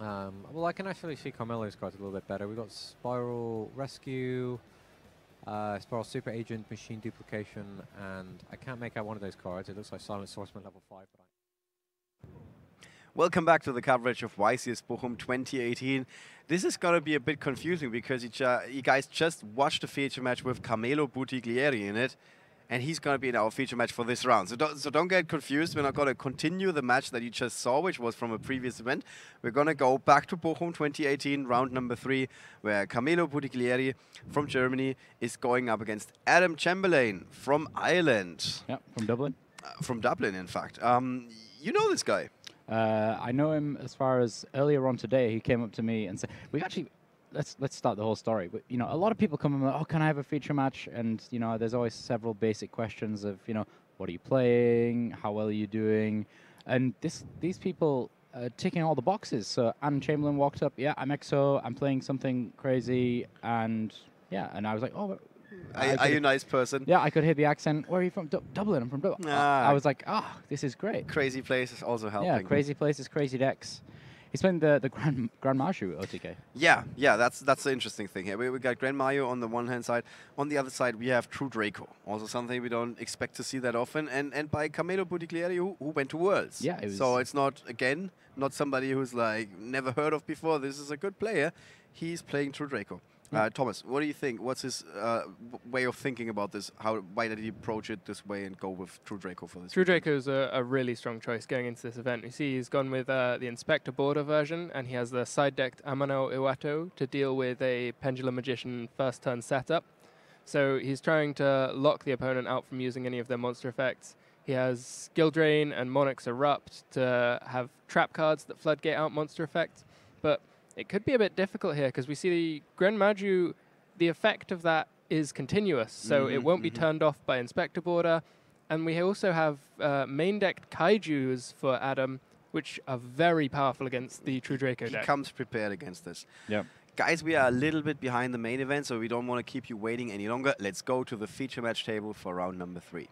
Well, I can actually see Carmelo's cards a little bit better. We've got Spiral Rescue, Spiral Super Agent, Machine Duplication, and I can't make out one of those cards. It looks like Silent Swordsman level 5. But Welcome back to the coverage of YCS Bochum 2018. This is going to be a bit confusing because you guys just watched a feature match with Carmelo Buttiglieri in it, and he's going to be in our feature match for this round. So don't get confused. We're not going to continue the match that you just saw, which was from a previous event. We're going to go back to Bochum 2018, round number 3, where Carmelo Buttiglieri from Germany is going up against Adam Chamberlain from Ireland. Yeah, from Dublin. From Dublin, in fact. You know this guy. I know him as far as earlier on today. He came up to me and said, "We actually let's start the whole story." But you know, a lot of people come and like, "Oh, can I have a feature match?" And you know, there's always several basic questions of what are you playing, how well are you doing, and these people are ticking all the boxes. So Adam Chamberlain walked up, "Yeah, I'm EXO. I'm playing something crazy," and and I was like, "Oh." Are you a nice person? Yeah, I could hear the accent. Where are you from? Dublin. I'm from Dublin. I was like, this is great. Crazy places also helping. Yeah, crazy places, crazy decks. He's playing the Grand Marshu OTK. Yeah, that's the interesting thing here. We got Grand Mario on the one hand side. On the other side, we have True Draco. Also something we don't expect to see that often. And by Carmelo Buttiglieri, who went to Worlds. Yeah, so it's not somebody who's like never heard of before. This is a good player. He's playing True Draco. Thomas, what do you think? What's his way of thinking about this? Why did he approach it this way and go with True Draco for this? True Draco is a really strong choice going into this event. You see he's gone with the Inspector Border version, and he has the side-decked Amano Iwato to deal with a Pendulum Magician first-turn setup. So he's trying to lock the opponent out from using any of their monster effects. He has Skill Drain and Monarch's Erupt to have trap cards that floodgate out monster effects. But it could be a bit difficult here because we see the Gren Maju, the effect of that is continuous, so it won't be turned off by Inspector Border. And we also have main decked Kaijus for Adam, which are very powerful against the True Draco deck. He comes prepared against this. Yeah. Guys, we are a little bit behind the main event, so we don't want to keep you waiting any longer. Let's go to the feature match table for round number 3.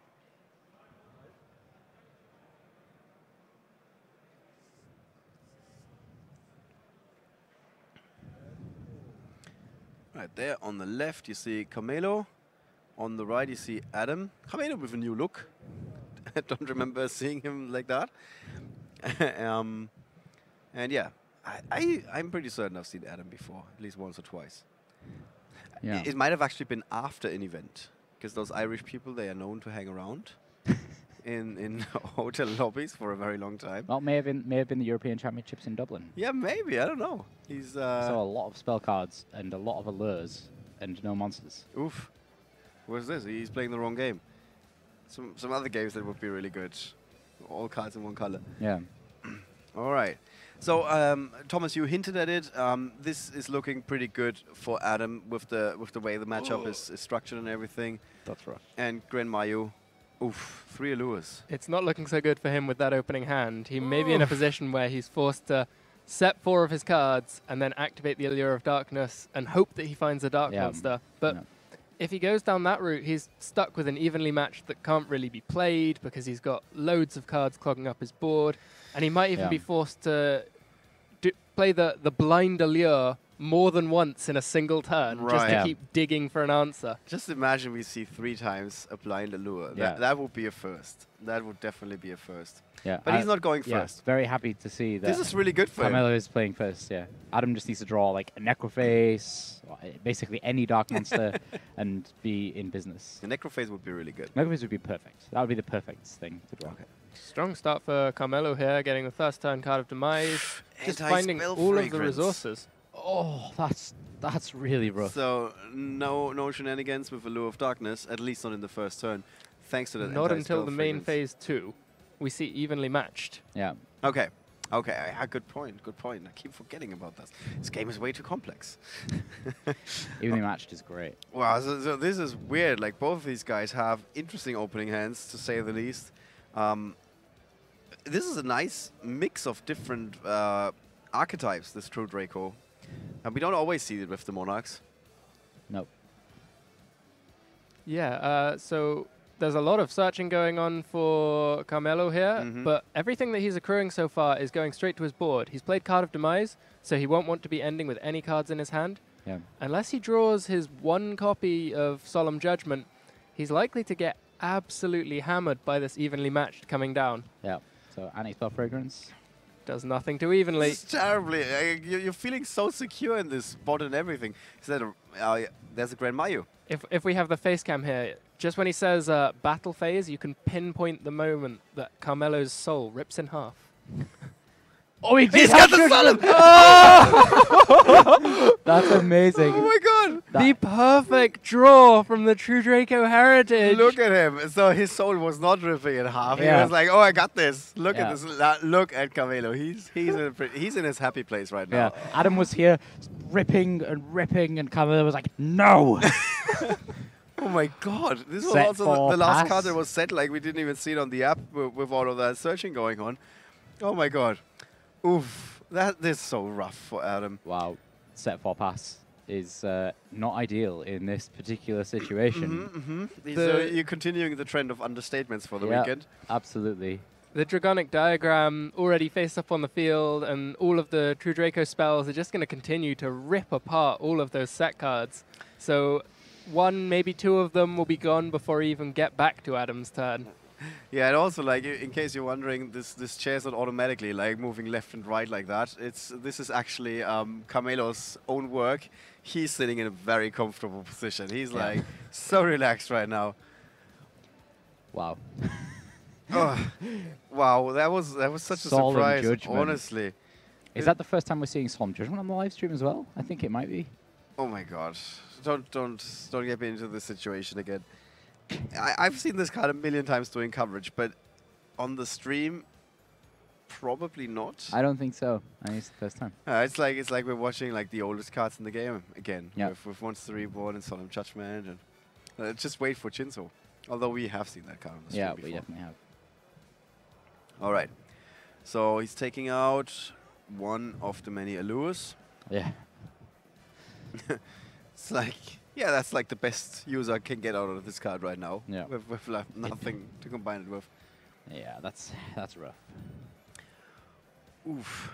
Right there on the left, you see Carmelo. On the right, you see Adam. Carmelo with a new look. I don't remember seeing him like that. And yeah, I'm pretty certain I've seen Adam before, at least once or twice. Yeah. It might have actually been after an event, because those Irish people, they are known to hang around in hotel lobbies for a very long time. Well, may have been the European Championships in Dublin. Yeah, maybe. I don't know. He's So a lot of spell cards and a lot of allures and no monsters. oof. What's this? He's playing the wrong game. Some other games that would be really good. All cards in one color. Yeah. All right. So Thomas, you hinted at it. This is looking pretty good for Adam with the way the matchup is structured and everything. That's right. And Gren Mayu, oof, 3 allures. It's not looking so good for him with that opening hand. He may be in a position where he's forced to set 4 of his cards and then activate the Allure of Darkness and hope that he finds a Dark Monster. But if he goes down that route, he's stuck with an evenly matched that can't really be played because he's got loads of cards clogging up his board. And he might even be forced to play the blind Allure more than once in a single turn, just to keep digging for an answer. Just imagine we see 3 times a blind allure. Yeah. That would be a first. That would definitely be a first. Yeah. But he's not going first. Very happy to see that. This is really good for Carmelo him. is playing first, yeah. Adam just needs to draw like a Necroface, basically any Dark Monster, and be in business. The Necrophase would be really good. Necroface would be perfect. That would be the perfect thing to draw. Okay. Strong start for Carmelo here, getting the first turn card of Demise, just finding Anti-spell all of the fragrance. resources. Oh, that's really rough. So no shenanigans with Allure of Darkness, at least not in the first turn, thanks to the Not until anti-spell the main fragrance. phase 2, we see evenly matched. Yeah. Okay. Good point. Good point. I keep forgetting about this. This game is way too complex. Evenly matched is great. Wow, so this is weird. Like, both of these guys have interesting opening hands, to say the least. This is a nice mix of different archetypes, this True Draco. And we don't always see it with the Monarchs. Nope. Yeah, so there's a lot of searching going on for Carmelo here, Mhm. but everything that he's accruing so far is going straight to his board. He's played Card of Demise, so he won't want to be ending with any cards in his hand. Yeah. Unless he draws his one copy of Solemn Judgment, he's likely to get absolutely hammered by this evenly matched coming down. Yeah. So Anti-Spell Fragrance. Does nothing too evenly. It's terribly. You're feeling so secure in this spot and everything. Is that there's a Grand Mayu. If we have the face cam here, just when he says battle phase, you can pinpoint the moment that Carmelo's soul rips in half. Oh, he He's got the Solemn! That's amazing. Oh my god! The perfect draw from the True Draco heritage. Look at him. So his soul was not ripping in half. Yeah. He was like, "Oh, I got this. Look Yeah. at this. Look at Carmelo. He's in his happy place right Yeah. now." Adam was here ripping, and Carmelo was like, no. Oh my god! This was Set also for the last pass. card that was set. Like we didn't even see it on the app with all of that searching going on. Oh my god! Oof! That is so rough for Adam. Wow. Set 4 pass is not ideal in this particular situation. So you're continuing the trend of understatements for the Yeah. weekend. Absolutely. The Dragonic Diagram already face up on the field, and all of the True Draco spells are just going to continue to rip apart all of those set cards. So one, maybe two of them will be gone before we even get back to Adam's turn. Yeah, and also like in case you're wondering, this chair's not automatically like moving left and right like that. This is actually Carmelo's own work. He's sitting in a very comfortable position. He's like so relaxed right now. Wow. Oh, wow, that was such a Solemn surprise. Judgment. Honestly. Is that the first time we're seeing Solemn Judgment on the live stream as well? I think it might be. Oh my god! Don't get me into this situation again. I've seen this card a million times doing coverage, but on the stream, probably not. I don't think so. I think it's the first time. It's like we're watching like the oldest cards in the game again. Yeah. With Monster Reborn and Solemn Judgment, and just wait for Chinzo. Although we have seen that card on the stream Yeah, before. we definitely have. All right. So he's taking out one of the many allures. Yeah. It's like, yeah, that's like the best user can get out of this card right now. Yeah. With like nothing to combine it with. Yeah, that's rough. Oof.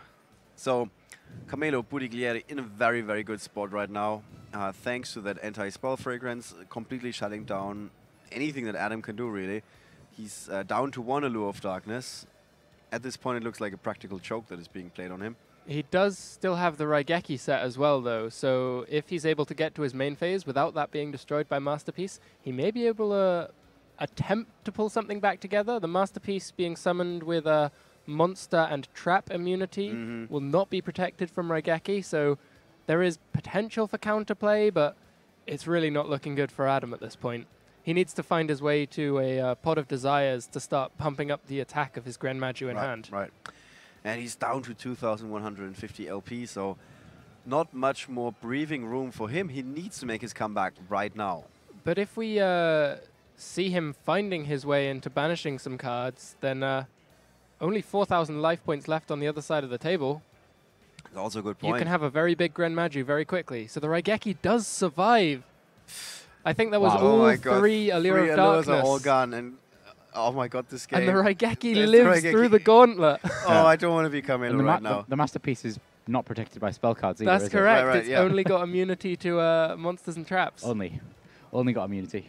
So, Carmelo Buttiglieri in a very, very good spot right now. Thanks to that anti-spell fragrance, completely shutting down anything that Adam can do, really. He's down to one Allure of Darkness. At this point, it looks like a practical choke that is being played on him. He does still have the Raigeki set as well, though, so if he's able to get to his main phase without that being destroyed by Masterpiece, he may be able to attempt to pull something back together. The Masterpiece being summoned with a monster and trap immunity will not be protected from Raigeki, so there is potential for counterplay, but it's really not looking good for Adam at this point. He needs to find his way to a Pot of Desires to start pumping up the attack of his Grand Maju in hand. Right. And he's down to 2,150 LP, so not much more breathing room for him. He needs to make his comeback right now. But if we see him finding his way into banishing some cards, then only 4,000 life points left on the other side of the table. That's also a good point. You can have a very big Grand Maju very quickly. So the Raigeki does survive. I think that was Wow. Oh all my God. three Allure Three of allures Darkness. are all gone, and oh my god, this game. And the Raigeki There's the lives through Raigeki. the gauntlet. Oh, I don't want to be Carmelo And the, right now. the Masterpiece is not protected by spell cards either, That's is correct. Right, It's yeah. only got immunity to monsters and traps. it? Only got immunity.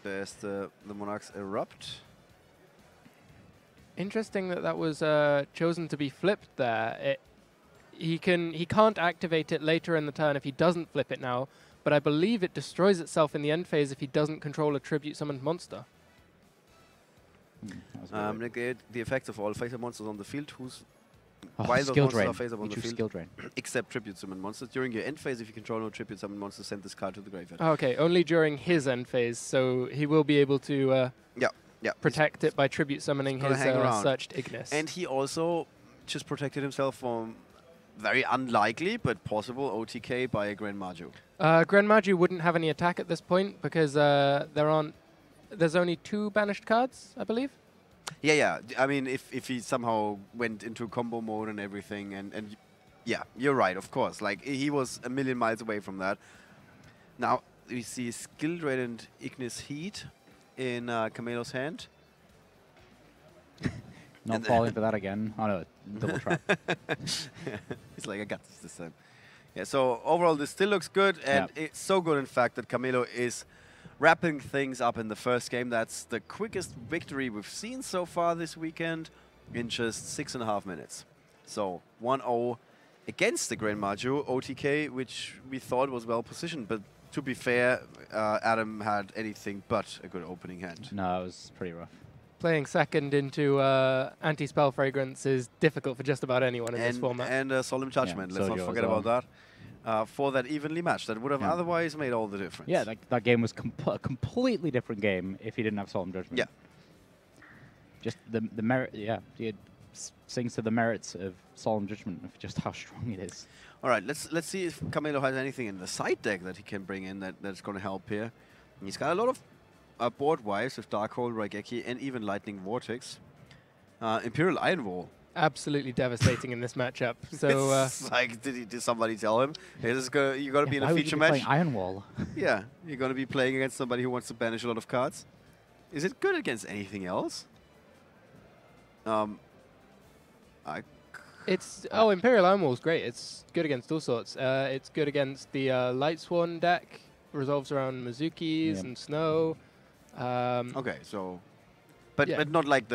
There's the Monarchs Erupt. Interesting that was chosen to be flipped there. He can't activate it later in the turn if he doesn't flip it now, but I believe it destroys itself in the end phase if he doesn't control a tribute summoned monster. That was weird. Negate the effects of all face-up monsters on the field whose Oh, while those skill monsters drain. are face-up on You the choose field, skill drain. except tribute summon monsters. During your end phase, if you control no tribute summon monsters, send this card to the graveyard. Okay, only during his end phase, so he will be able to Yeah. protect it by tribute summoning gonna his hang around. searched Ignis. And he also just protected himself from very unlikely but possible OTK by a Grand Maju. Grand Maju wouldn't have any attack at this point because there's only 2 banished cards, I believe. Yeah. I mean, if he somehow went into combo mode and everything, and yeah, you're right, of course. Like, he was a million miles away from that. Now, we see Skill Drain and Ignis Heat. in Camelo's hand. Not And- falling for that again. Oh no, double trap. He's like, I got this time. Yeah, so overall, this still looks good, and Yeah. it's so good, in fact, that Camelo is wrapping things up in the first game. That's the quickest victory we've seen so far this weekend in just 6.5 minutes. So 1-0 against the Grand Maju OTK, which we thought was well positioned, but to be fair, Adam had anything but a good opening hand. No, it was pretty rough. Playing second into anti-spell fragrance is difficult for just about anyone in this format. And Solemn Judgment, let's not Sojo forget as about that. For that evenly matched, that would have Yeah. otherwise made all the difference. Yeah, that game was a completely different game if he didn't have Solemn Judgment. Yeah. Just the merit, yeah. It sings to the merits of Solemn Judgment of just how strong it is. All right, let's see if Camelo has anything in the side deck that he can bring in that's going to help here. And he's got a lot of board wipes with Darkhold, Raigeki, and even Lightning Vortex. Imperial Iron Wall. Absolutely devastating in this matchup. So It's like, did somebody tell him? Hey, this is you're going to be in why a would you feature be match? playing Iron Wall? Yeah, you're going to be playing against somebody who wants to banish a lot of cards. Is it good against anything else? it's Imperial Iron Wall's great. It's good against all sorts. It's good against the Lightsworn deck. Resolves around Mizuki's Yeah. and Snow. Okay, so, but Yeah. but not like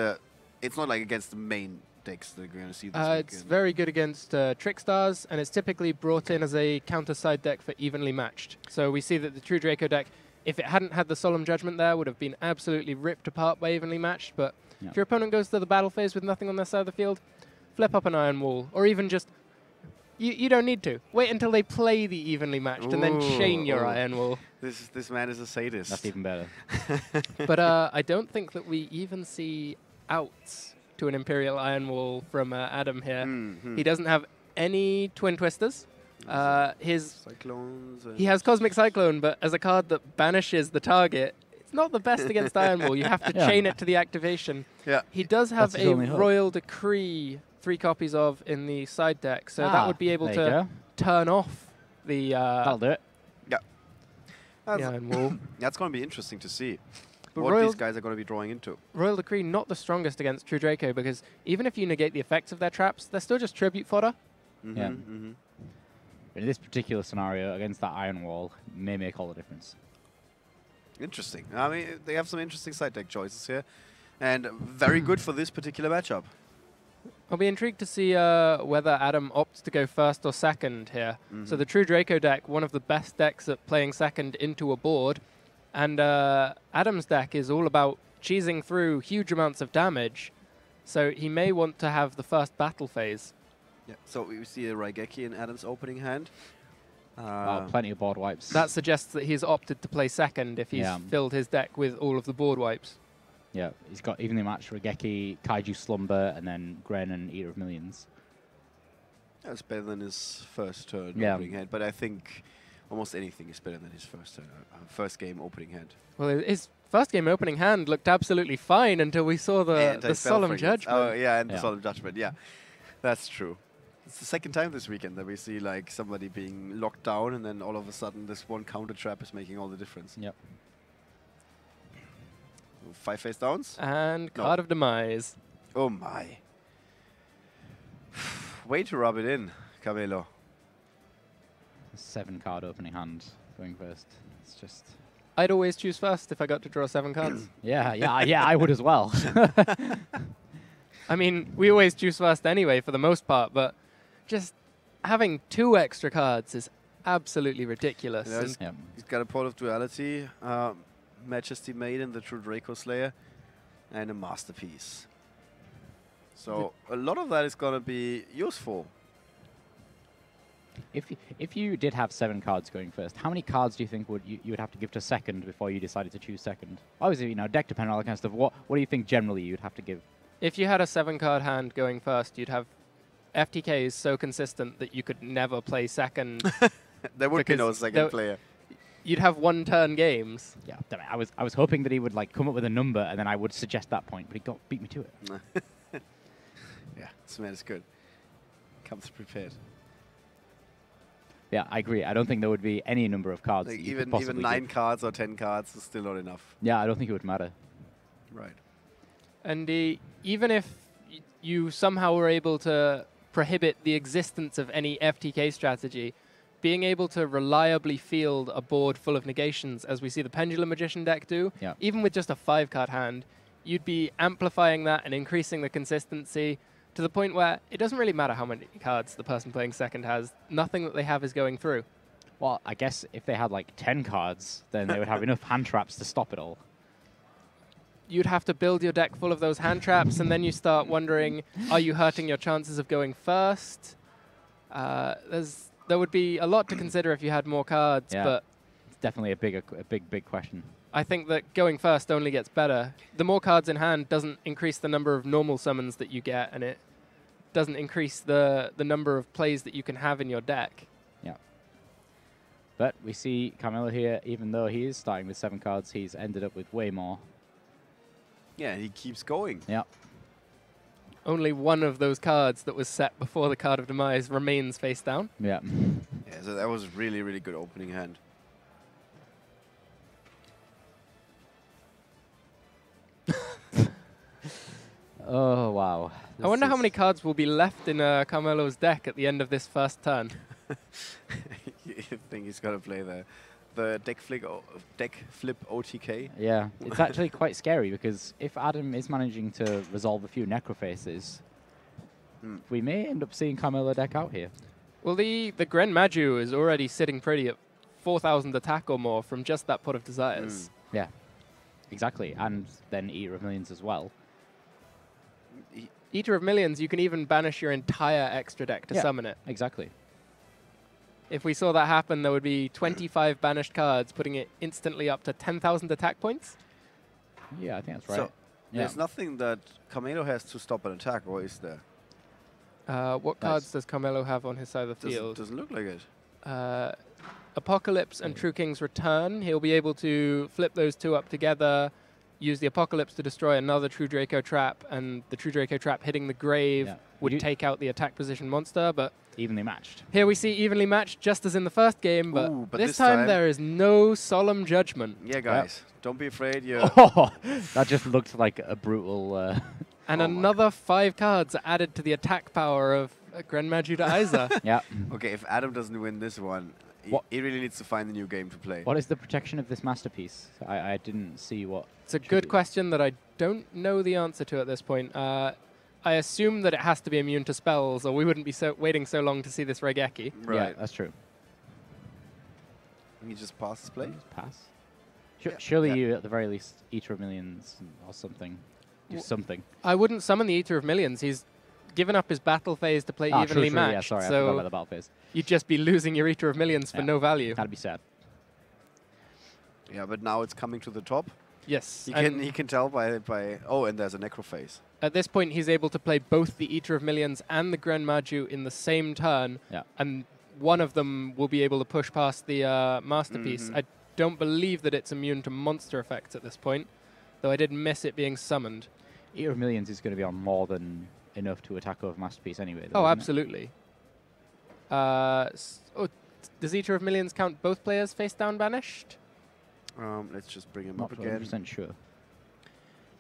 it's not like against the main decks that you're going to see this It's weekend. very good against Trickstars, and it's typically brought in as a counter side deck for evenly matched. So we see that the True Draco deck, if it hadn't had the Solemn Judgment there, would have been absolutely ripped apart by evenly matched. But Yeah. if your opponent goes to the battle phase with nothing on their side of the field, flip up an Iron Wall, or even just you don't need to wait until they play the evenly matched and then chain your Ooh. Iron Wall. This man is a sadist. That's even better. But I don't think that we even see outs to an Imperial Iron Wall from Adam here. Mhm. He doesn't have any Twin Twisters. His Cyclones. He has Cosmic Cyclone, but as a card that banishes the target, it's not the best against Iron Wall. You have to Yeah. chain it to the activation. Yeah. He does have That's his a only hope. Royal Decree, 3 copies of in the side deck, so that would be able there you to go. turn off the That'll do it. Iron Wall. That's going to be interesting to see But what Royal, these guys are going to be drawing into. Royal Decree not the strongest against True Draco, because even if you negate the effects of their traps, they're still just tribute fodder. Yeah. Mhm. In this particular scenario, against that Iron Wall, may make all the difference. Interesting. I mean, they have some interesting side deck choices here, and very good for this particular matchup. I'll be intrigued to see whether Adam opts to go first or second here. So Mhm. the True Draco deck, one of the best decks at playing second into a board, and Adam's deck is all about cheesing through huge amounts of damage, so he may want to have the first battle phase. Yeah. So we see a Raigeki in Adam's opening hand. Plenty of board wipes. That suggests that he's opted to play second if he's Yeah. filled his deck with all of the board wipes. Yeah, he's got evenly matched Raigeki, Kaiju Slumber, and then Gren and Eater of Millions. That's better than his first turn Yeah. opening hand, but I think almost anything is better than his first turn, first game opening hand. Well, his first game opening hand looked absolutely fine until we saw the Anti-spell Solemn fragrance. Judgment. Oh yeah, and the Yeah. Solemn Judgment. Yeah, that's true. It's the second time this weekend that we see like somebody being locked down, and then all of a sudden this one counter trap is making all the difference. Yep. 5 face downs. And No. Card of Demise. Oh my! Way to rub it in, Camelo. 7-card opening hand going first. It's just... I'd always choose first if I got to draw 7 cards. Yeah, I would as well. I mean, we always choose first anyway for the most part, but just having 2 extra cards is absolutely ridiculous. Yeah, And Yep. He's got a Port of Duality, Majesty Maiden, the True Draco Slayer, and a Masterpiece. So a lot of that is going to be useful. If you did have 7 cards going first, how many cards do you think would you would have to give to second before you decided to choose second? Obviously, deck dependent, all that kind of stuff. What do you think generally you'd have to give? if you had a 7-card hand going first, you'd have FTKs so consistent that you could never play second. There would be no Because second there- player. You'd have 1-turn games. Yeah, damn it, I was hoping that he would like come up with a number and then I would suggest that point, but he beat me to it. Yeah, this man is good. Comes prepared. Yeah, I agree. I don't think there would be any number of cards Like that you could even possibly 9 give. cards or 10 cards is still not enough. Yeah, I don't think it would matter. Right. And even if you somehow were able to prohibit the existence of any FTK strategy, being able to reliably field a board full of negations, as we see the Pendulum Magician deck do, Yeah. even with just a 5-card hand, you'd be amplifying that and increasing the consistency to the point where it doesn't really matter how many cards the person playing second has. Nothing that they have is going through. Well, I guess if they had like 10 cards, then they would have enough hand traps to stop it all. You'd have to build your deck full of those hand traps, and then you start wondering, are you hurting your chances of going first? There would be a lot to consider if you had more cards, Yeah. but It's definitely a big question. I think that going first only gets better. The more cards in hand doesn't increase the number of normal summons that you get, and it doesn't increase the number of plays that you can have in your deck. Yeah. But we see Carmelo here, even though he is starting with 7 cards, he's ended up with way more. Yeah, he keeps going. Yeah. Only one of those cards that was set before the Card of Demise remains face down. Yeah. Yeah, so that was really, really good opening hand. Oh, wow. I wonder how This many is- cards will be left in Carmelo's deck at the end of this first turn. You think he's gonna play the deck flip OTK? Yeah, it's actually quite scary because if Adam is managing to resolve a few Necrofaces, we may end up seeing Carmelo deck out here. Well, the Gren Maju is already sitting pretty at 4,000 attack or more from just that Pot of Desires. Yeah, exactly. And then Eater of Millions as well. Eater of Millions, you can even banish your entire extra deck to Yeah. summon it. Exactly. If we saw that happen, there would be 25 banished cards, putting it instantly up to 10,000 attack points. Yeah, I think that's right. So yeah. there's nothing that Carmelo has to stop an attack, or is there? What cards does Carmelo have on his side of the field? Doesn't look like it. Apocalypse and True King's Return. He'll be able to flip those two up together, use the Apocalypse to destroy another True Draco Trap, and the True Draco Trap hitting the grave Yeah. would You- take out the attack position monster. But Evenly matched. here we see evenly matched, just as in the first game, but, Ooh, but this this time time- there is no solemn judgment. Yeah, guys, don't be afraid. You're Oh, that just looked like a brutal... And Oh my another 5 cards are added to the attack power of Gren Maju to Aiza. yeah. okay. If Adam doesn't win this one, What- he really needs to find a new game to play. What is the protection of this masterpiece? I didn't see what... It's a should good be. question that I don't know the answer to at this point. I assume that it has to be immune to spells, or we wouldn't be waiting so long to see this Regeki. Yeah, Right. that's true. He just passes play. Just pass. Yeah. Surely Yeah. you, at the very least, Eater of Millions or something. Do W- something. I wouldn't summon the Eater of Millions. He's given up his battle phase to play Ah, evenly true, matched. yeah, sorry, I forgot about so the battle phase. you'd just be losing your Eater of Millions for Yeah. no value. That'd be sad. Yeah, but now it's coming to the top. Yes. He and can tell by oh, and there's a Necrophase. at this point, he's able to play both the Eater of Millions and the Gren Maju in the same turn. Yeah. And one of them will be able to push past the Masterpiece. Mhm. I don't believe that it's immune to monster effects at this point, though I did miss it being summoned. Eater of Millions is going to be on more than enough to attack over Masterpiece anyway. Oh, isn't it? absolutely. Does Eater of Millions count both players face down banished? Let's just bring him Not up again. 100% sure.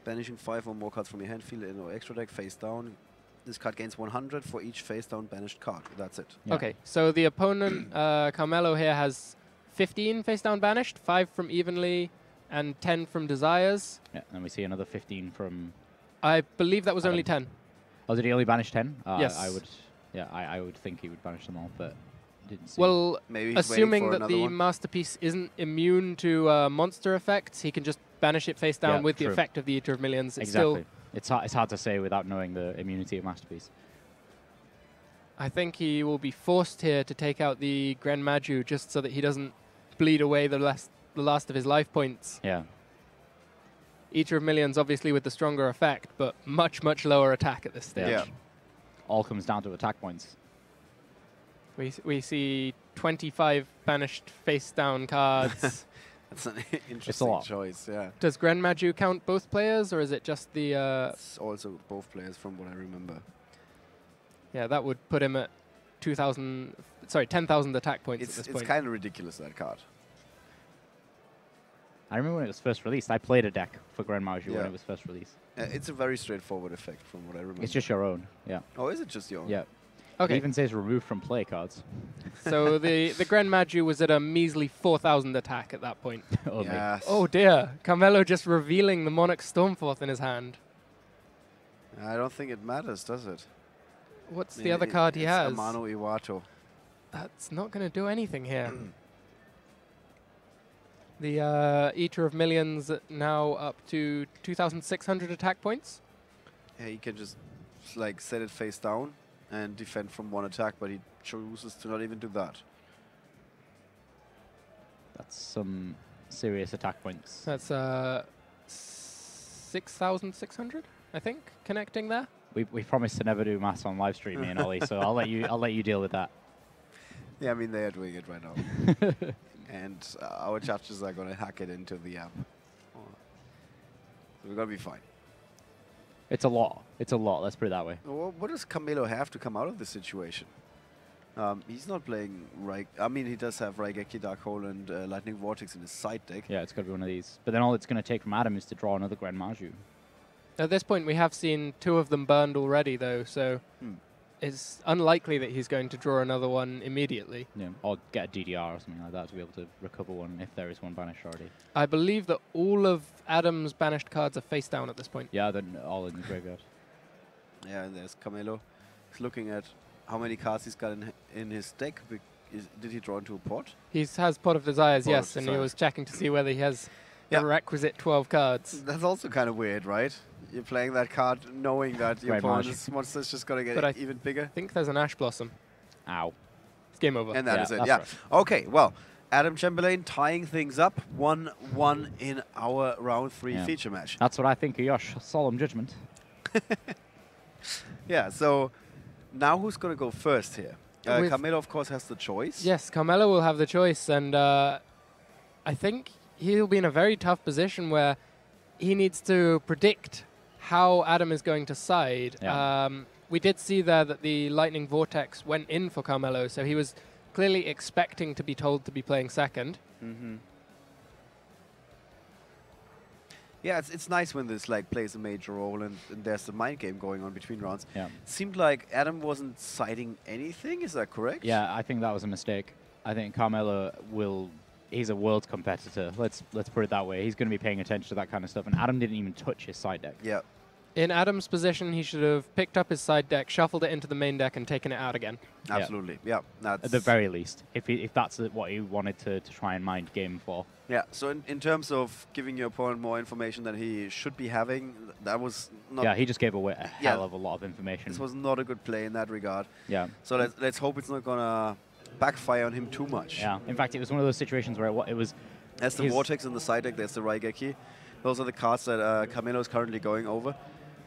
Banishing 5 or more cards from your hand, field in or extra deck, face down. This card gains 100 for each face down banished card. That's it. Yeah. Okay, so the opponent, Carmelo here, has 15 face down banished, 5 from Evenly, and 10 from Desires. Yeah, and we see another 15 from... I believe that was only 10. Oh, did he only banish 10? Yes. I would think he would banish them all, but didn't see. Well, Maybe he's assuming waiting for that another the one. Masterpiece isn't immune to monster effects, he can just banish it face down Yeah, with the true. effect of the Eater of Millions. It's exactly. still, It's hard to say without knowing the immunity of Masterpiece. I think he will be forced here to take out the Gren Maju just so that he doesn't bleed away the last of his life points. Yeah. Eater of Millions obviously with the stronger effect, but much, much lower attack at this stage. Yeah. All comes down to attack points. We see 25 banished face down cards. That's an interesting lot. choice. Yeah. Does Gren Maju count both players, or is it just the... It's also both players from what I remember. yeah, that would put him at 10,000 attack points at It's this it's point. kind of ridiculous, that card. I remember when it was first released. I played a deck for Grand Marju Yeah. when it was first released. It's a very straightforward effect from what I remember. It's just your own. Yeah. Oh, is it just your own? Yeah. Okay. It even says removed from play cards. So the Grand Maju was at a measly 4,000 attack at that point. Only. Yes. Oh dear, Carmelo just revealing the Monarch Stormforth in his hand. I don't think it matters, does it? What's I the mean, other card he it's has? Amano Iwato. That's not going to do anything here. The Eater of Millions now up to 2,600 attack points. Yeah, he can just like set it face down and defend from one attack, but he chooses to not even do that. That's some serious attack points. That's 6,600, I think, connecting there. We promised to never do maths on live stream, me and Ollie, so I'll let you deal with that. Yeah, I mean, they are doing it right now. And our judges are going to hack it into the app. So we're going to be fine. It's a lot. It's a lot. Let's put it that way. Well, what does Camilo have to come out of this situation? He's not playing I mean, he does have Raigeki, Dark Hole, and Lightning Vortex in his side deck. Yeah, it's got to be one of these. But then all it's going to take from Adam is to draw another Grand Maju. At this point, we have seen 2 of them burned already, though, so it's unlikely that he's going to draw another one immediately. Yeah, or get a DDR or something like that to be able to recover one if there is one banished already. I believe that all of Adam's banished cards are face down at this point. Yeah, then all in the graveyard. Yeah, and there's Camilo. He's looking at how many cards he's got in his deck. Did he draw into a pot? He has Pot of Desires, Pot of yes, and he Desires. was checking to see whether he has Yeah. the requisite 12 cards. That's also kind of weird, right? You're playing that card knowing that your Right, Marge. opponent's monster's just going to But I get even bigger. I think there's an Ash Blossom. Ow. It's game over. And that Yeah, is it, that's yeah. right. Okay, well, Adam Chamberlain tying things up 1-1 in our round 3 Yeah. feature match. That's what I think of Yosh. Solemn judgment. Yeah, so now who's going to go first here? With- Camilo, of course, has the choice. Yes, Carmelo will have the choice, and I think he'll be in a very tough position where he needs to predict how Adam is going to side. Yeah. We did see there that the Lightning Vortex went in for Carmelo, so he was clearly expecting to be told to be playing second. Mm-hmm. Yeah, it's nice when this like plays a major role and there's the mind game going on between rounds. Yeah. It seemed like Adam wasn't siding anything. Is that correct? Yeah, I think that was a mistake. I think Carmelo he's a world competitor. Let's put it that way. He's going to be paying attention to that kind of stuff. And Adam didn't even touch his side deck. Yeah. In Adam's position, he should have picked up his side deck, shuffled it into the main deck, and taken it out again. Absolutely. Yeah. That's At the very least, if that's what he wanted to try and mind game for. yeah. So in terms of giving your opponent more information than he should be having, that was not. Yeah, he just gave away a Yeah. hell of a lot of information. This was not a good play in that regard. Yeah. So let's hope it's not gonna backfire on him too much. Yeah. In fact, it was one of those situations where it was. There's the his- Vortex on the side deck. There's the Raigeki. Those are the cards that Camilo is currently going over.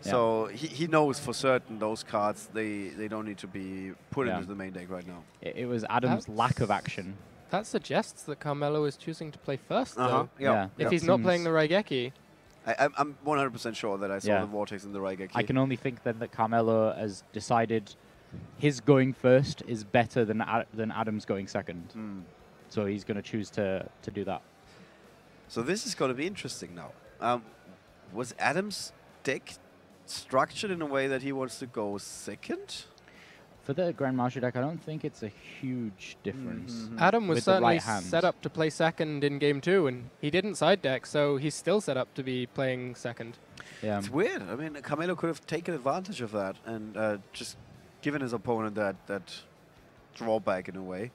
Yeah. So he knows for certain those cards, they don't need to be put Yeah. into the main deck right now. It was Adam's lack of That's- action. That suggests that Carmelo is choosing to play first, Uh-huh. though. Yeah. If that he's not seems- playing the Raigeki. I'm 100% sure that I saw Yeah. the Vortex in the Raigeki. I can only think then that Carmelo has decided his going first is better than Adam's going second. Hmm. So he's going to choose to do that. So this is going to be interesting now. Was Adam's deck structured in a way that he wants to go second? For the Grand Master deck, I don't think it's a huge difference. Mhm. Adam was With the certainly right hand. set up to play second in game 2, and he didn't side deck, so he's still set up to be playing second. Yeah. It's weird. I mean, Camilo could have taken advantage of that and just given his opponent that drawback in a way,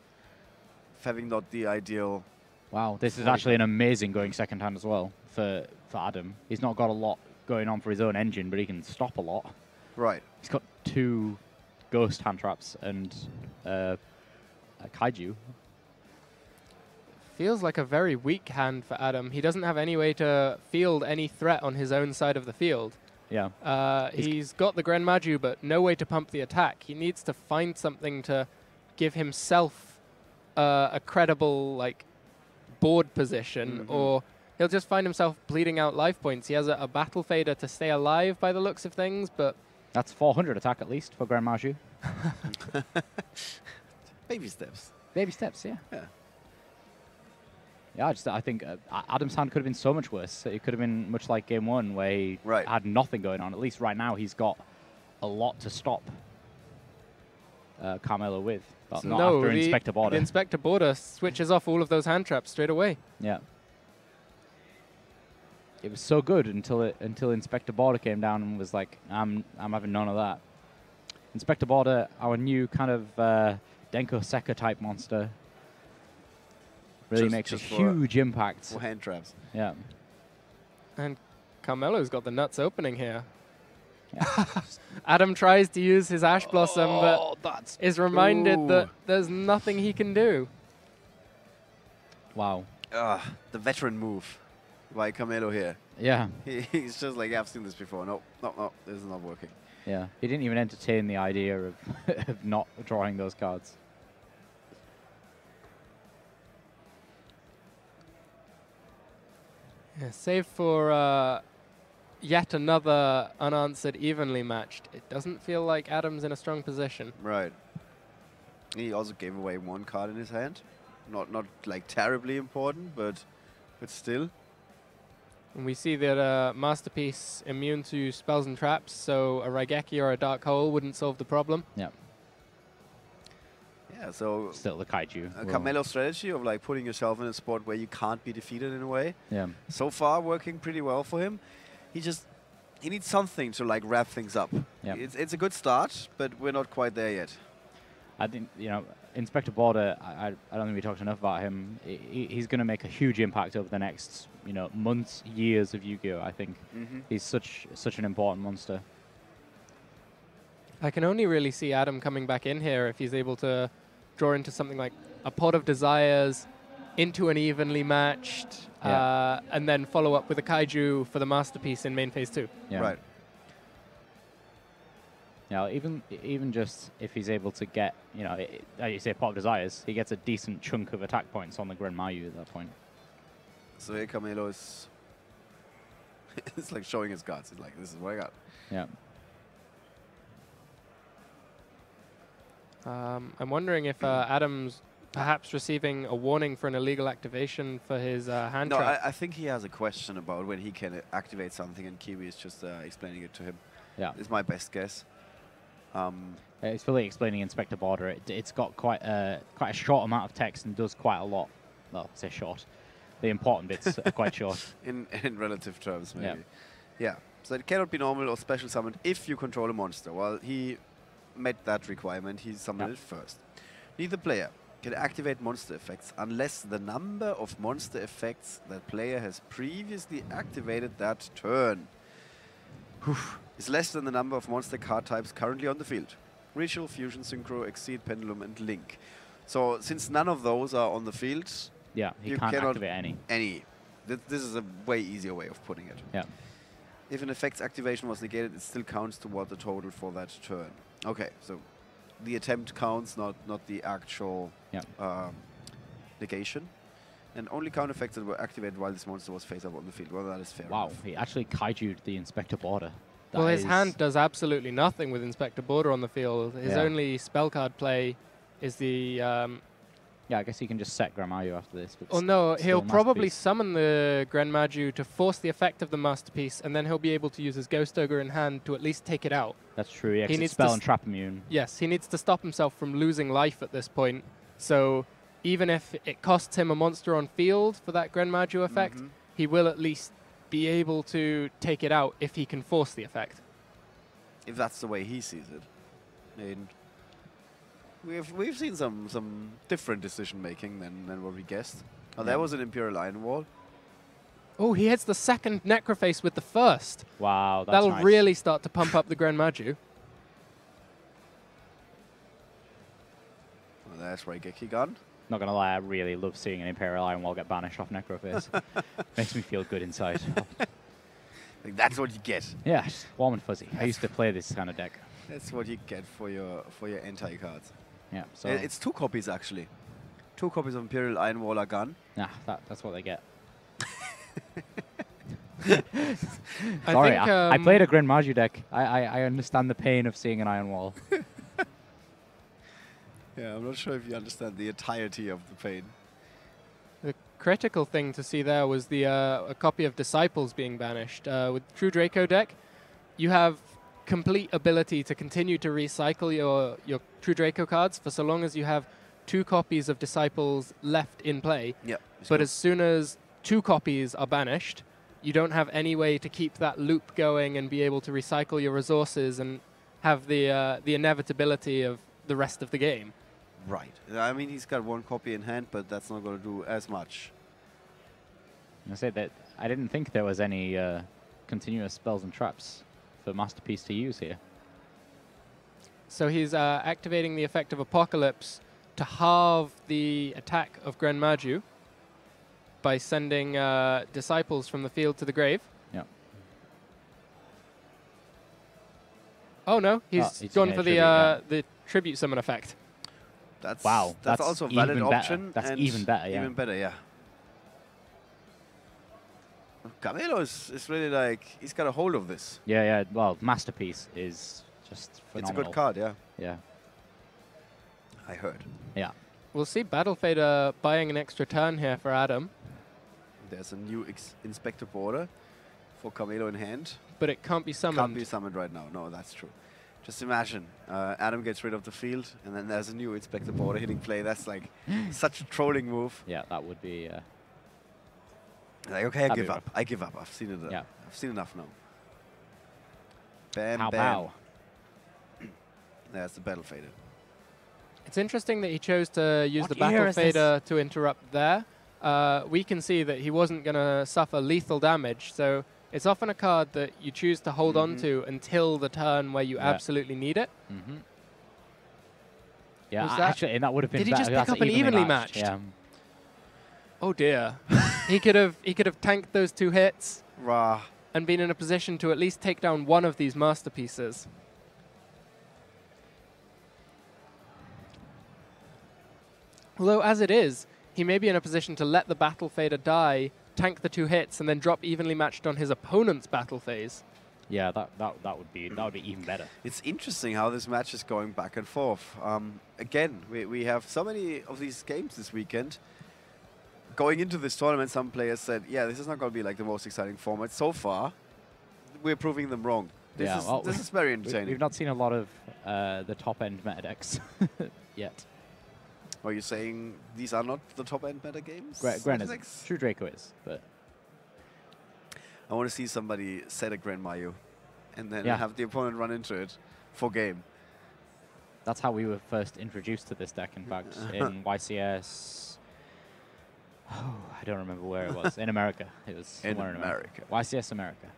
of having not the ideal. Wow, this is 40. actually an amazing going second hand as well for Adam. He's not got a lot going on for his own engine, but he can stop a lot. Right. He's got 2 ghost hand traps and a kaiju. Feels like a very weak hand for Adam. He doesn't have any way to field any threat on his own side of the field. Yeah. He's got the Grand Maju, but no way to pump the attack. He needs to find something to give himself a credible board position, Mhm. or he'll just find himself bleeding out life points. He has a battle fader to stay alive by the looks of things, but That's 400 attack at least for Grand Maju. Baby steps. Baby steps, yeah. Yeah. Yeah, I think Adam's hand could have been so much worse. It could have been much like game one, where he Right. had nothing going on. At least right now, he's got a lot to stop Carmelo with. But not after Inspector The Border. Inspector Border switches off all of those hand traps straight away. Yeah. It was so good until Inspector Border came down and was like, I'm having none of that. Inspector Border, our new kind of Denko Sekka type monster, really makes a huge impact. For hand traps. Yeah. And Carmelo's got the nuts opening here. Yeah. Adam tries to use his Ash Blossom, but that's is reminded that Ooh. there's nothing he can do. wow. The veteran move by Carmelo here. Yeah. He's just like, I've seen this before. No, this is not working. Yeah. He didn't even entertain the idea of, of not drawing those cards. Yeah, save for yet another unanswered evenly matched. It doesn't feel like Adam's in a strong position. Right. He also gave away one card in his hand. Not like terribly important, but still. And we see that Masterpiece immune to spells and traps, so a Raigeki or a Dark Hole wouldn't solve the problem. Yeah. Yeah, so Still the Kaiju. a will- Carmelo strategy of like putting yourself in a spot where you can't be defeated in a way. Yeah. So far working pretty well for him. He needs something to like wrap things up. Yeah. It's a good start, but we're not quite there yet. I think, Inspector Border, I don't think we talked enough about him. He's going to make a huge impact over the next, months, years of Yu-Gi-Oh! I think. Mm-hmm. He's such an important monster. I can only really see Adam coming back in here if he's able to draw into something like a Pot of Desires, into an evenly matched, Yeah. and then follow up with a Kaiju for the Masterpiece in main phase 2. Yeah. Right. Yeah, even just if he's able to get, as you say, Pot of Desires, he gets a decent chunk of attack points on the Gren Mayu at that point. So here Carmelo is it's like showing his cards. He's like, this is what I got. Yeah. I'm wondering if Adam's perhaps receiving a warning for an illegal activation for his hand No, trap. I think he has a question about when he can activate something, and Kiwi is just explaining it to him. Yeah. It's my best guess. It's fully explaining Inspector Border. It's got quite a short amount of text and does quite a lot. Well, I say short. The important bits are quite short. In relative terms, Yeah. maybe. Yeah. So it cannot be normal or special summoned if you control a monster. Well, he met that requirement. He summoned it first. Neither player can activate monster effects unless the number of monster effects that player has previously activated that turn is less than the number of monster card types currently on the field. Ritual, Fusion, Synchro, Exceed, Pendulum, and Link. So since none of those are on the field, Yeah, he You can't cannot- activate any. this is a way easier way of putting it. Yeah. If an effect's activation was negated, it still counts toward the total for that turn. Okay, so the attempt counts, not the actual Yeah. negation. And only count effects that were activated while this monster was face up on the field. Well, that is fair Wow, enough. he actually Kaiju'd the Inspector Border. That Well, his is- hand does absolutely nothing with Inspector Border on the field. His Yeah. only spell card play is the... Yeah, I guess he can just set Gramayu after this. But oh no, still he'll probably Masterpiece. summon the Gren Maju to force the effect of the Masterpiece, and then he'll be able to use his Ghost Ogre in hand to at least take it out. That's true, yeah, 'cause He it's needs to spell s- and trap immune. Yes, he needs to stop himself from losing life at this point. So even if it costs him a monster on field for that Gren Maju effect, Mhm. he will at least be able to take it out if he can force the effect. If that's the way he sees it. And we've seen some different decision making than what we guessed. Oh, Yeah. there was an Imperial Iron Wall. Oh, he hits the second Necroface with the first. Wow, that's That'll nice. really start to pump up the Gren Maju. Well, there's Raigeki gone. Not gonna lie, I really love seeing an Imperial Iron Wall get banished off Necroface. Makes me feel good inside. Like, that's what you get. Yeah, just warm and fuzzy. I used to play this kind of deck. That's what you get for your anti-cards. Yeah, so It's 2 copies actually. 2 copies of Imperial Iron Wall are gone. nah, that's what they get. I Sorry, think, I played a Gren Maju deck. I understand the pain of seeing an Iron Wall. Yeah, I'm not sure if you understand the entirety of the pain. The critical thing to see there was the a copy of Disciples being banished. With True Draco deck, you have complete ability to continue to recycle your True Draco cards for so long as you have 2 copies of Disciples left in play. Yep. But as soon as 2 copies are banished, you don't have any way to keep that loop going and be able to recycle your resources and have the inevitability of the rest of the game. Right. I mean, he's got 1 copy in hand, but that's not going to do as much. I said that I didn't think there was any continuous spells and traps for Masterpiece to use here. So he's activating the effect of Apocalypse to halve the attack of Gren Maju by sending Disciples from the field to the grave. Yeah. Oh no, he's gone for the tribute summon effect. That's wow. That's also a valid even better. option. That's and even better. Yeah. Even better, yeah. Camelo is really like, he's got a hold of this. Yeah, yeah. Well, Masterpiece is just phenomenal. It's a good card, yeah. Yeah. I heard. Yeah. We'll see Battle Fader buying an extra turn here for Adam, There's a new Inspector Border for Camelo in hand. but it can't be summoned. Can't be summoned right now. No, that's true. Just imagine, Adam gets rid of the field, and then there's a new Inspector Border hitting play. That's like such a trolling move. Yeah, that would be. Like, okay, I That'd give be up. I give up. I've seen it. Yeah. I've seen enough now. Bam, How bam. bow. There's the Battle Fader. It's interesting that he chose to use What the year Battle is this? Fader to interrupt there. We can see that he wasn't going to suffer lethal damage, so it's often a card that you choose to hold on to until the turn where you Yeah. absolutely need it. Mm-hmm. Yeah, Was that- actually, and that would have been. Did he just better. pick That's up an evenly matched? matched? Yeah. Oh dear. he could have tanked those 2 hits Rah. and been in a position to at least take down one of these masterpieces. Although, as it is, he may be in a position to let the Battle Fader die, tank the 2 hits, and then drop evenly matched on his opponent's battle phase. Yeah, that would be even better. It's interesting how this match is going back and forth. Again, we have so many of these games this weekend. Going into this tournament, some players said, yeah, this is not going to be like the most exciting format. So far, we're proving them wrong. This, Yeah, is, well, this is very entertaining. We've not seen a lot of the top-end meta decks yet. Are you saying these are not the top-end meta games? Gren is. Next? True Draco is, but I want to see somebody set a Gren Mayu and then Yeah. have the opponent run into it for game. that's how we were first introduced to this deck, in fact, in YCS. Oh, I don't remember where it was. In America. It was In somewhere in America. YCS America.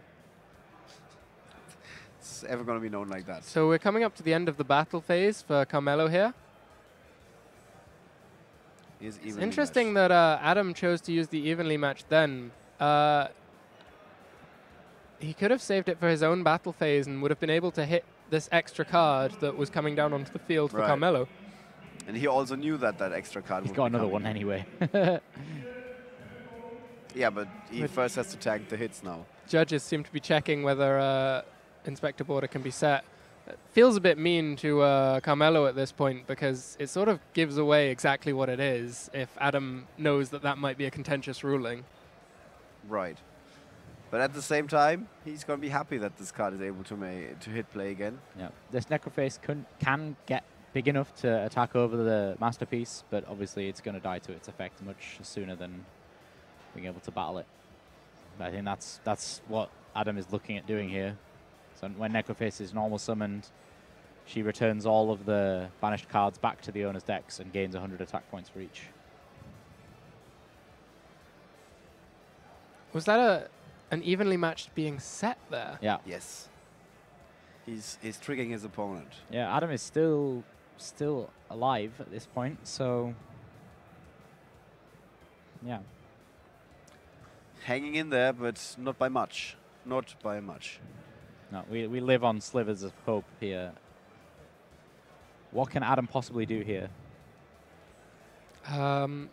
It's ever going to be known like that. So we're coming up to the end of the battle phase for Carmelo here. It's It's interesting that Adam chose to use the evenly matched then. He could have saved it for his own battle phase and would have been able to hit this extra card that was coming down onto the field for Right. Carmelo. And he also knew that extra card He's would got be another coming. one anyway. Yeah, but he But- first has to tank the hits now. Judges seem to be checking whether Inspector Border can be set. It feels a bit mean to Carmelo at this point because it sort of gives away exactly what it is if Adam knows that that might be a contentious ruling. Right. But at the same time, he's going to be happy that this card is able to hit play again. Yeah, this Necroface can get big enough to attack over the Masterpiece, but obviously it's going to die to its effect much sooner than being able to battle it. But I think that's what Adam is looking at doing here. So when Necroface is normal summoned, she returns all of the banished cards back to the owner's decks and gains 100 attack points for each. Was that an evenly matched being set there? Yeah, Yes. He's triggering his opponent. yeah. Adam is still alive at this point, so yeah. Hanging in there, but not by much. Not by much. No, we live on slivers of hope here. What can Adam possibly do here?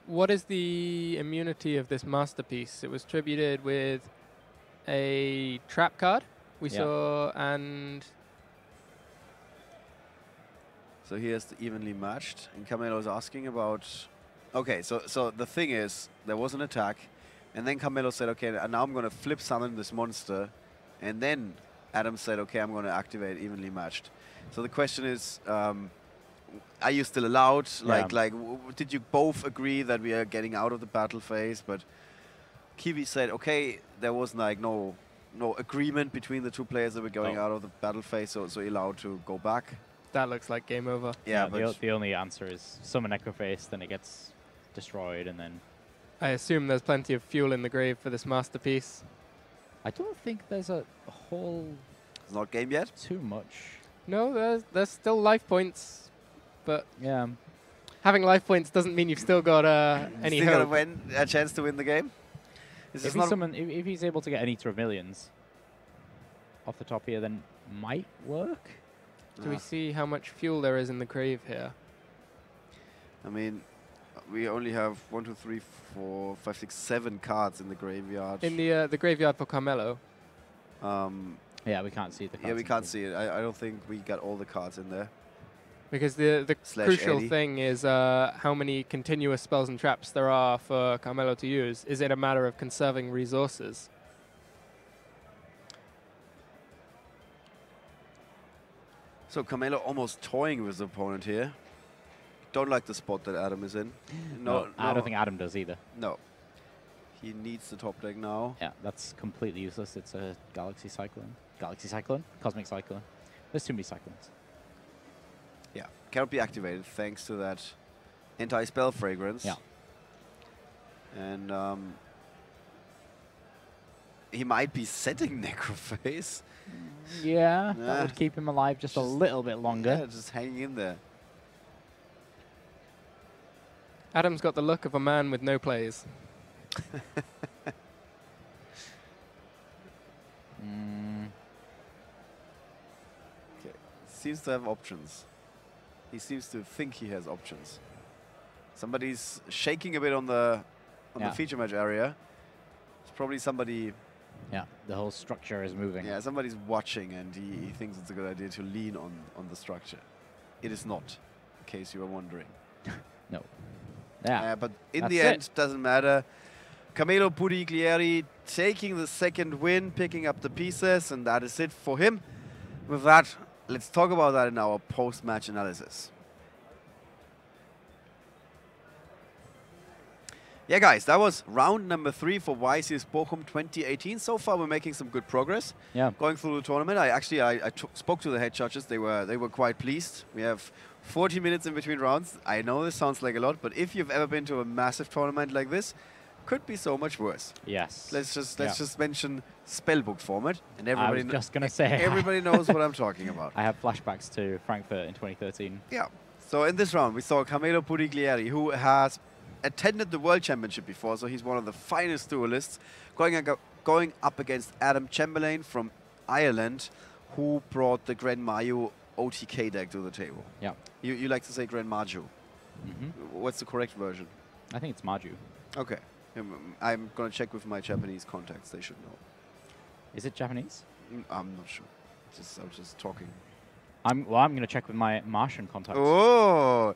What is the immunity of this masterpiece? It was tributed with a trap card we Yeah. saw, and So here's the evenly matched. And Camelo is asking about... Okay, so the thing is, there was an attack. And then Camelo said, okay, now I'm going to flip summon this monster. And then Adam said, okay, I'm going to activate evenly matched. So the question is, are you still allowed? Yeah. Did you both agree that we are getting out of the battle phase? But Kiwi said, okay, there was like no agreement between the two players that were going out of the battle phase, so allowed to go back. That looks like game over. Yeah, the only answer is summon Necroface, then it gets destroyed, and then... I assume there's plenty of fuel in the grave for this masterpiece. I don't think there's a whole... It's not game yet? Too much. No, there's still life points, but Yeah. having life points doesn't mean you've still got any Still hope. got a chance to win the game? If he's able to get an Eater of Millions off the top here, then might work. Do we see how much fuel there is in the grave here? I mean, we only have 1, 2, 3, 4, 5, 6, 7 cards in the graveyard. In the graveyard for Carmelo. Yeah, we can't see the cards. Yeah, we can't see it. I don't think we got all the cards in there. Because the Slash crucial Eddie. thing is how many continuous spells and traps there are for Carmelo to use. Is it a matter of conserving resources? So Carmelo almost toying with the opponent here. Don't like the spot that Adam is in. No, I don't think Adam does either. No. He needs the top deck now. Yeah, that's completely useless. It's a Galaxy Cyclone. Galaxy Cyclone? Cosmic Cyclone. There's too many Cyclones. Yeah, cannot be activated thanks to that anti-spell fragrance. Yeah. And he might be setting Necroface. Yeah, that Nah. would keep him alive just a little bit longer. Yeah, just hanging in there. Adam's got the look of a man with no plays. Seems to have options. He seems to think he has options. Somebody's shaking a bit on the feature match area. It's probably somebody. Yeah, the whole structure is moving. Yeah, somebody's watching and he thinks it's a good idea to lean on the structure. It is not, in case you were wondering. No. Yeah. But in That's the it. end, doesn't matter. Camelo Buttiglieri taking the second win, picking up the pieces, and that is it for him. With that, let's talk about that in our post-match analysis. Yeah, guys, that was round number 3 for YCS Bochum 2018. So far, we're making some good progress. Yeah. Going through the tournament, I spoke to the head judges. They were quite pleased. We have 40 minutes in between rounds. I know this sounds like a lot, but if you've ever been to a massive tournament like this, could be so much worse. Yes. Let's just mention spellbook format, and I everybody was just going to say. everybody knows what I'm talking about. I have flashbacks to Frankfurt in 2013. Yeah. So in this round, we saw Camelo Buttiglieri, who has attended the World Championship before, so he's one of the finest duelists, going up against Adam Chamberlain from Ireland, who brought the Grand Mayu OTK deck to the table. Yeah. You like to say Grand Maju. What's the correct version? I think it's Maju. Okay. I'm going to check with my Japanese contacts. They should know. Is it Japanese? I'm not sure. I'm just talking. I'm going to check with my Martian contacts. Oh,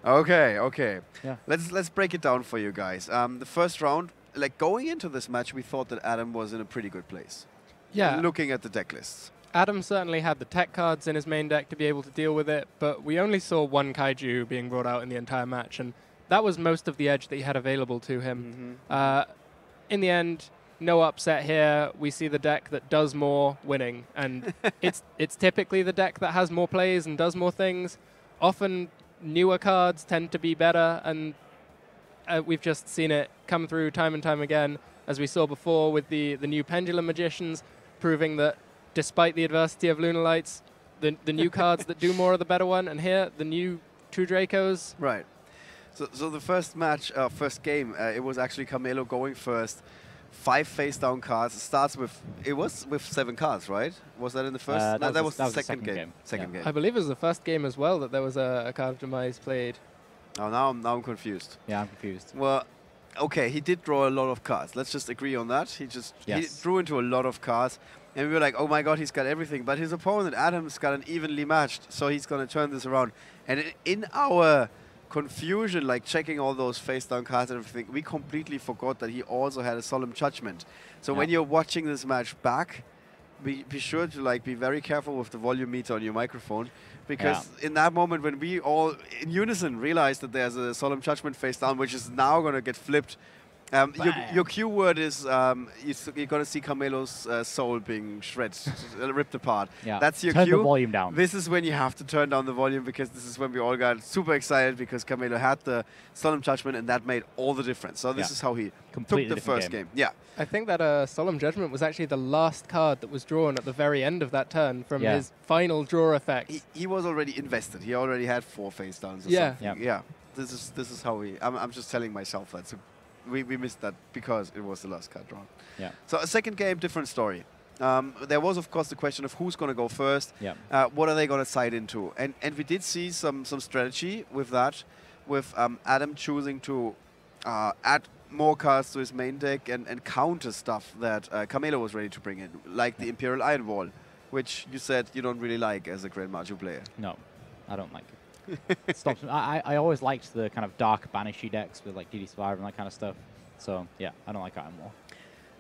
okay. Yeah. Let's break it down for you guys. The first round, like going into this match, we thought that Adam was in a pretty good place. Yeah. Looking at the deck lists. Adam certainly had the tech cards in his main deck to be able to deal with it, but we only saw one Kaiju being brought out in the entire match, and that was most of the edge that he had available to him. In the end, no upset here. We see the deck that does more winning, and it's typically the deck that has more plays and does more things. Often newer cards tend to be better, and we've just seen it come through time and time again, as we saw before with the new Pendulum Magicians, proving that despite the adversity of Lunalights, the new cards that do more are the better one, and here, the new True Dracos. Right. So the first match, first game, it was actually Camelo going first. 5 face-down cards. It was with 7 cards, right? Was that in the first? No, that was the second game. Second game. I believe it was the first game as well that there was a card of Demise played. Oh, now I'm confused. Yeah, I'm confused. Well, okay, he did draw a lot of cards. Let's just agree on that. He Yes. drew into a lot of cards. And we were like, oh my god, he's got everything. But his opponent, Adam's got an evenly matched, so he's going to turn this around. And in our confusion, like checking all those face down cards and everything, we completely forgot that he also had a Solemn Judgment. So when you're watching this match back, be sure to like be very careful with the volume meter on your microphone, because in that moment when we all in unison realized that there's a Solemn Judgment face down, which is now going to get flipped. Your cue word is you're going to see Carmelo's soul being shredded, ripped apart. Yeah. That's your Turn cue. the volume down. This is when you have to turn down the volume, because this is when we all got super excited because Carmelo had the Solemn Judgment, and that made all the difference. So this is how he Completely took the different first game. game. Yeah. I think that Solemn Judgment was actually the last card that was drawn at the very end of that turn from his final draw effect. He was already invested. He already had 4 face downs or Yeah. something. Yeah. This is how we. I'm just telling myself that. So we missed that because it was the last card drawn. Yeah. So a second game, different story. There was, of course, the question of who's going to go first. Yeah. What are they going to side into? And we did see some strategy with that, with Adam choosing to add more cards to his main deck and counter stuff that Carmelo was ready to bring in, like the Imperial Iron Wall, which you said you don't really like as a Grandmaster player. No, I don't like it. It stops me. I always liked the kind of dark banishy decks with like DD Survivor and that kind of stuff. So yeah, I don't like Iron Wall.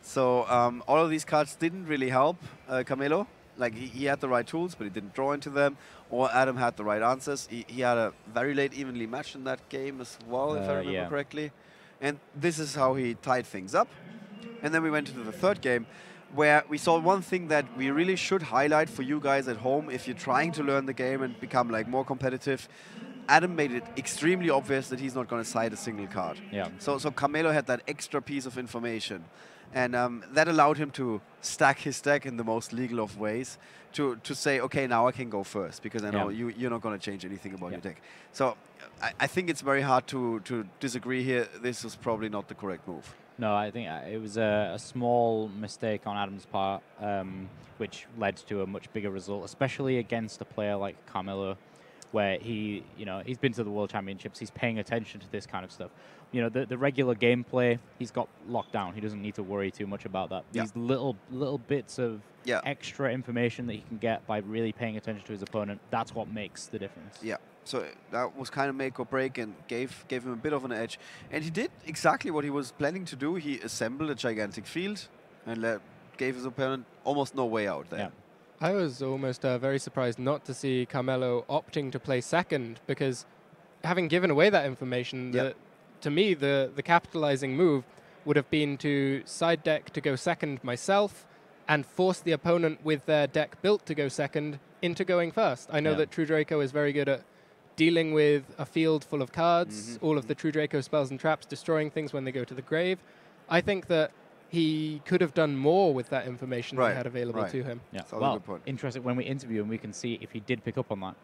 So all of these cards didn't really help Carmelo. Like he had the right tools, but he didn't draw into them. Or Adam had the right answers. He had a very late evenly match in that game as well, if I remember correctly. And this is how he tied things up. And then we went into the third game, where we saw one thing that we really should highlight for you guys at home if you're trying to learn the game and become like more competitive. Adam made it extremely obvious that he's not going to side a single card. Yeah. So Carmelo had that extra piece of information. And that allowed him to stack his deck in the most legal of ways to say, okay, now I can go first, because I know you're not going to change anything about your deck. So I think it's very hard to disagree here. This was probably not the correct move. No, I think it was a small mistake on Adam's part, which led to a much bigger result, especially against a player like Carmelo, where he's been to the World Championships. He's paying attention to this kind of stuff. You know, the regular gameplay, he's got locked down. He doesn't need to worry too much about that. These little bits of extra information that he can get by really paying attention to his opponent, that's what makes the difference. Yeah. So that was kind of make or break, and gave him a bit of an edge. And he did exactly what he was planning to do. He assembled a gigantic field and gave his opponent almost no way out there. Yeah. I was almost very surprised not to see Carmelo opting to play second, because having given away that information, to me, the capitalizing move would have been to side deck to go second myself and force the opponent with their deck built to go second into going first. I know that True Draco is very good at dealing with a field full of cards, all of the True Draco spells and traps, destroying things when they go to the grave. I think that he could have done more with that information that he had available to him. Yeah. That's a Well, good point. interesting. When we interview him, we can see if he did pick up on that.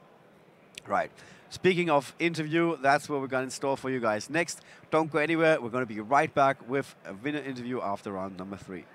Right. Speaking of interview, that's what we're got in store for you guys next. Don't go anywhere. We're going to be right back with a winner interview after round number 3.